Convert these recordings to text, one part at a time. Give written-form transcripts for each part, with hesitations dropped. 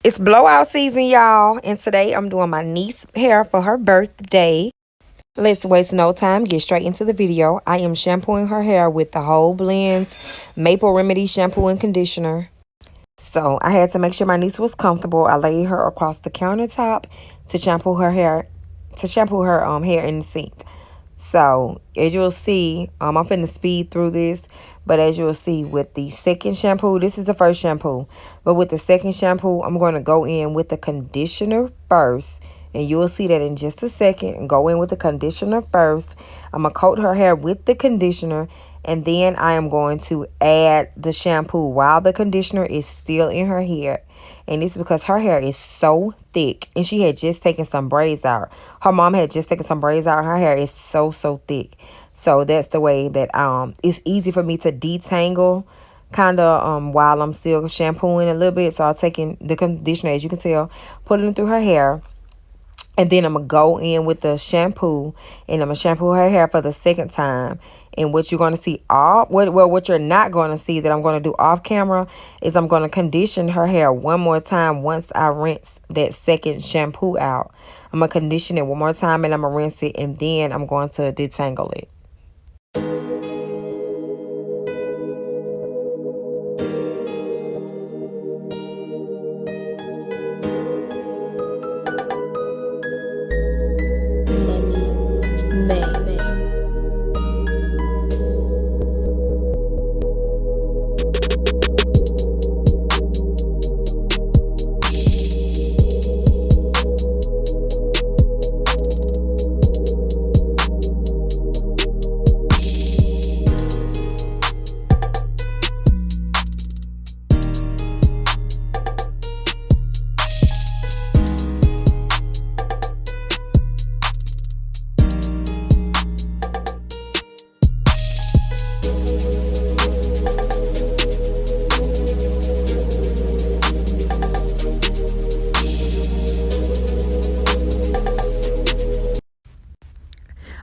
It's blowout season, y'all, and today I'm doing my niece's hair for her birthday. Let's waste no time, get straight into the video. I am shampooing her hair with the Whole Blends Maple Remedy Shampoo and Conditioner. So I had to make sure my niece was comfortable. I laid her across the countertop to shampoo her hair, hair in the sink. So as you'll see, I'm finna speed through this, but as you'll see with the second shampoo, this is the first shampoo, but with the second shampoo, I'm going to go in with the conditioner first, and you will see that in just a second. And go in with the conditioner first. I'm going to coat her hair with the conditioner, and then I am going to add the shampoo while the conditioner is still in her hair. And it's because her hair is so thick, and she had just taken some braids out. Her mom had just taken some braids out. Her hair is so thick. So that's the way that it's easy for me to detangle kind of while I'm still shampooing a little bit. So I'm taking the conditioner, as you can tell, putting it through her hair. And then I'm going to go in with the shampoo, and I'm going to shampoo her hair for the second time. And what you're going to see what you're not going to see that I'm going to do off camera is I'm going to condition her hair one more time once I rinse that second shampoo out. I'm going to condition it one more time, and I'm going to rinse it, and then I'm going to detangle it.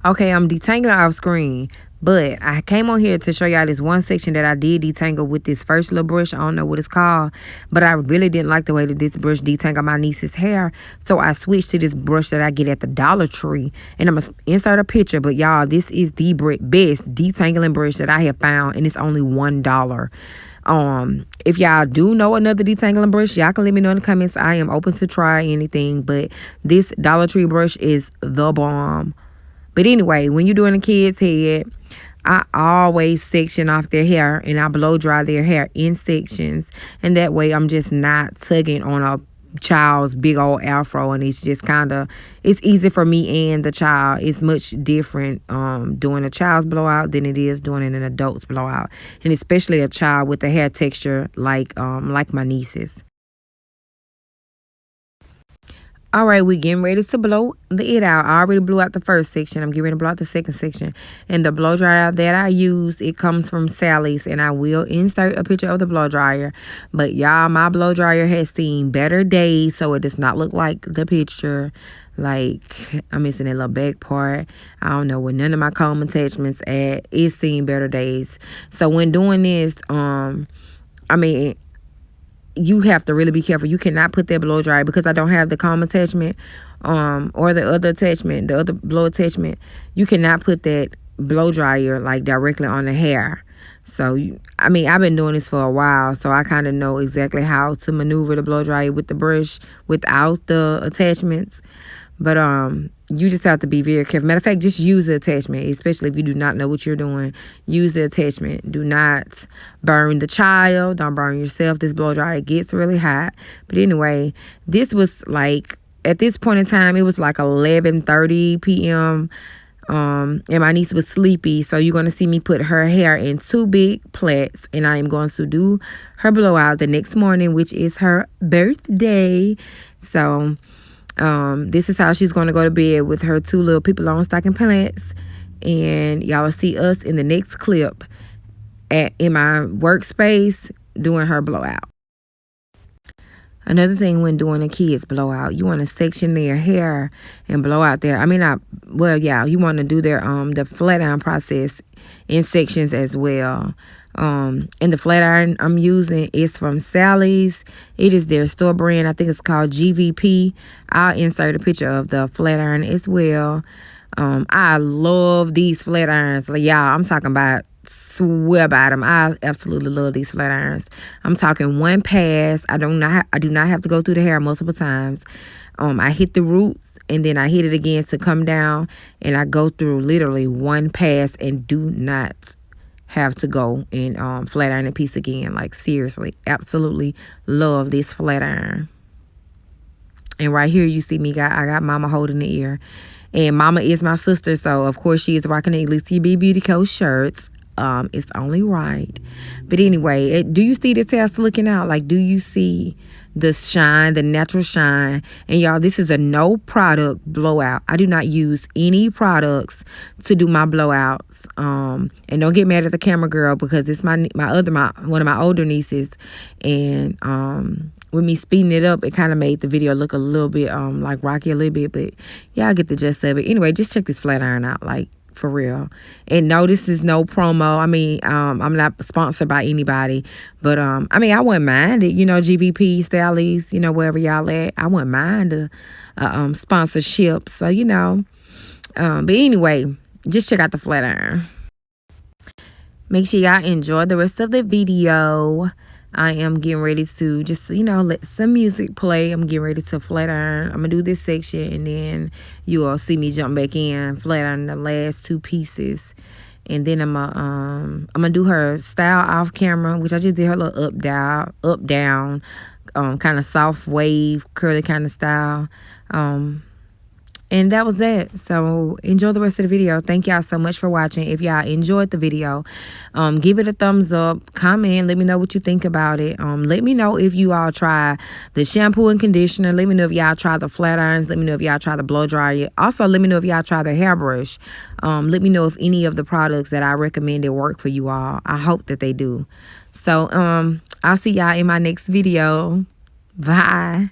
Okay, I'm detangling off screen, but I came on here to show y'all this one section that I did detangle with this first little brush. I don't know what it's called, but I really didn't like the way that this brush detangled my niece's hair. So I switched to this brush that I get at the Dollar Tree, and I'm going to insert a picture. But y'all, this is the best detangling brush that I have found, and it's only $1. If y'all do know another detangling brush, y'all can let me know in the comments. I am open to try anything, but this Dollar Tree brush is the bomb. But anyway, when you're doing a kid's head, I always section off their hair, and I blow dry their hair in sections. And that way I'm just not tugging on a child's big old afro, and it's just it's easy for me and the child. It's much different doing a child's blowout than it is doing an adult's blowout, and especially a child with a hair texture like my niece's. All right, we're getting ready to blow it out. I already blew out the first section. I'm getting ready to blow out the second section. And the blow dryer that I use, it comes from Sally's, and I will insert a picture of the blow dryer. But y'all, my blow dryer has seen better days, so it does not look like the picture. Like, I'm missing that little back part. I don't know where none of my comb attachments at. It's seen better days. So when doing this, you have to really be careful. You cannot put that blow dryer, because I don't have the comb attachment or the other attachment, the other blow attachment. You cannot put that blow dryer like directly on the hair. So I've been doing this for a while, so I kind of know exactly how to maneuver the blow dryer with the brush without the attachments. But you just have to be very careful. Matter of fact, just use the attachment, especially if you do not know what you're doing. Use the attachment. Do not burn the child. Don't burn yourself. This blow dryer gets really hot. But anyway, this was like, at this point in time, it was like 11:30 p.m. And my niece was sleepy. So you're going to see me put her hair in 2 big plaits, and I am going to do her blowout the next morning, which is her birthday. So this is how she's going to go to bed, with her 2 little people on stocking plants. And y'all will see us in the next clip in my workspace doing her blowout. Another thing when doing a kids blowout, you want to section their hair and blow out their, you want to do their the flat iron process in sections as well. And the flat iron I'm using is from Sally's. It is their store brand. I think it's called GVP. I'll insert a picture of the flat iron as well. I love these flat irons. Like, y'all, I'm talking about, swear by them. I absolutely love these flat irons. I'm talking one pass. I do not have to go through the hair multiple times. I hit the roots and then I hit it again to come down, and I go through literally one pass and do not have to go and flat iron a piece again. Like, seriously, absolutely love this flat iron. And right here you see me, I got mama holding the ear. And mama is my sister, so of course she is rocking the elesiab.beauty Co. shirts. It's only right. But anyway, do you see the test looking out? Like, do you see the shine, the natural shine? And y'all, this is a no product blowout. I do not use any products to do my blowouts. And don't get mad at the camera girl, because it's one of my older nieces, and with me speeding it up, it kind of made the video look a little bit like rocky a little bit, but y'all get the gist of it. Anyway, just check this flat iron out, like, for real. And no, this is no promo. I mean, I'm not sponsored by anybody, but I mean, I wouldn't mind it, GVP, Sally's, wherever y'all at. I wouldn't mind a sponsorship. So, but anyway, just check out the flat iron. Make sure y'all enjoy the rest of the video. I am getting ready to just, let some music play. I'm getting ready to flat iron. I'm going to do this section, and then you all see me jump back in, flat iron the last two pieces. And then I'm gonna do her style off camera, which I just did her little up, down, kind of soft wave, curly kind of style. And that was that. So enjoy the rest of the video. Thank y'all so much for watching. If y'all enjoyed the video, give it a thumbs up, comment, let me know what you think about it. Let me know if you all try the shampoo and conditioner. Let me know if y'all try the flat irons. Let me know if y'all try the blow dryer. Also, let me know if y'all try the hairbrush. Let me know if any of the products that I recommended work for you all. I hope that they do. So I'll see y'all in my next video. Bye.